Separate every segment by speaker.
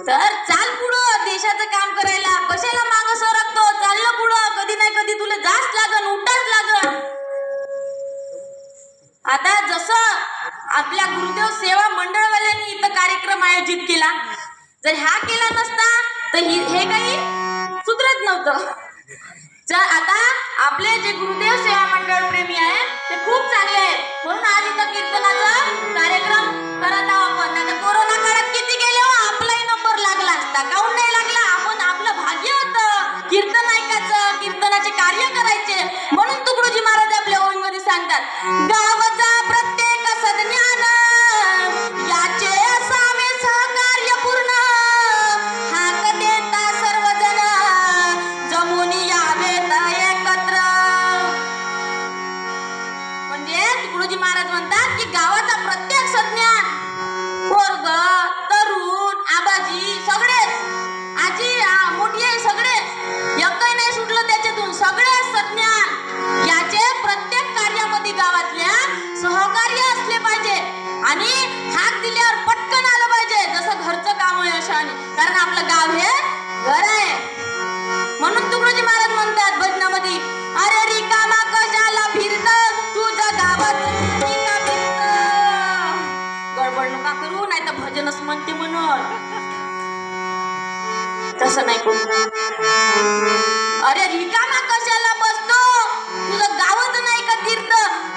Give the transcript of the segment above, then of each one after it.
Speaker 1: तर चाल पुढं देशाचं काम करायला. कशाला मागं सरकतो? चाललं पुढं. कधी नाही कधी तुला जास्त लागन, उठाच लागन. आता जसं आपल्या गुरुदेव सेवा मंडळवाल्यांनी इथं कार्यक्रम आयोजित केला, जर हा केला नसता तर हे काही सुधरत नव्हतं. आता आपले जे गुरुदेव सेवा मंडळ प्रेमी आहे ते खूप चांगले आहेत, म्हणून आज इथं कीर्तनाचा कार्यक्रम करत आहोत. आपण आता कोरोना काळात किती गेले हो, आपलाही नंबर लागला असता. काऊन नाही लागला? आपण आपलं भाग्य होतं कीर्तन ऐकायचं, कीर्तनाचे कार्य करायचे. म्हणून तुकडोजी महाराज आपल्या ओळीमध्ये सांगतात, गावाचा प्रत्येक सज्ञान याचे असावे सहकार्य पूर्ण, हाक देता सर्वजण जमून यावेत एकत्र. म्हणजे तुकडोजी महाराज म्हणतात की गावाचा प्रत्येक सज्ञान, पोरग, तरुण, आबाजी, सगळेच, आजी, मोठी आहे, सगळे एकही नाही सुटलं त्याच्यातून. सगळे सज्ञान याचे प्रत्येक कार्यामध्ये गावातल्या सहकार्य असले पाहिजे आणि हात दिल्यावर पटकन आलं पाहिजे, जसं घरचं काम आहे अशाने. कारण आपलं गाव हे घर आहे. म्हणून तुकडोजी महाराज म्हणतात भजनामध्ये, अरे रिकामा कशाला फिरत, तुझं गावात का फिरत. गडबड नका करू, नाही तर भजनच म्हणते म्हणून. तसं नाही करू. अरे रिकामा कशाला बसतो, तुझं गावच नाही का तीर्थ.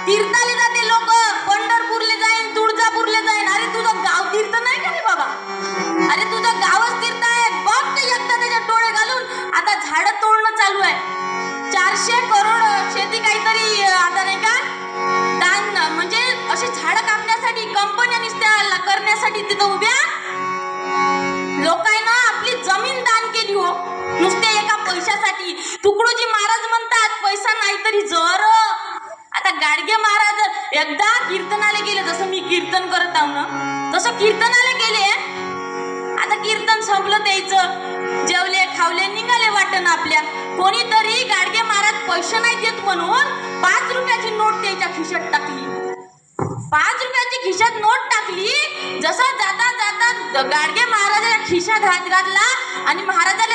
Speaker 1: तीर्थाले जाते लोक, पंढरपूरले जाईन, तुळजापूरले जाईन. अरे तुझं गाव तीर्थ नाही का रे बाबा? अरे तुझं गावच तीर्थ आहे. बघ ते एकदा त्याच्यात डोळे घालून. आता झाडं तोडणं चालू आहे. 400 करोड शेती काहीतरी आता नाही का दान, म्हणजे असे झाडं कापण्यासाठी कंपन्या निस्त्या करण्यासाठी तिथं उभ्या. लोकांना आपली जमीन दान केली हो, नुसते एका पैशासाठी. तुकडोजी महाराज म्हणतात पैसा नाही तरी जर. आता गाडगे महाराज एकदा कीर्तनाला गेले, जसं मी कीर्तन करत आहो ना तसं कीर्तनाला गेले. आता कीर्तन संपलं त्याचं, जेवले खावले निघाले वाटण आपल्या. कोणीतरी गाडगे महाराज पैसे नाही देत म्हणून 5 रुपयाची नोट त्याच्या खिशात टाकली. 5 रुपयाची खिशात नोट टाकली. जसं जाता जाता गाडगे महाराजाच्या खिशात हात घातला आणि महाराजाला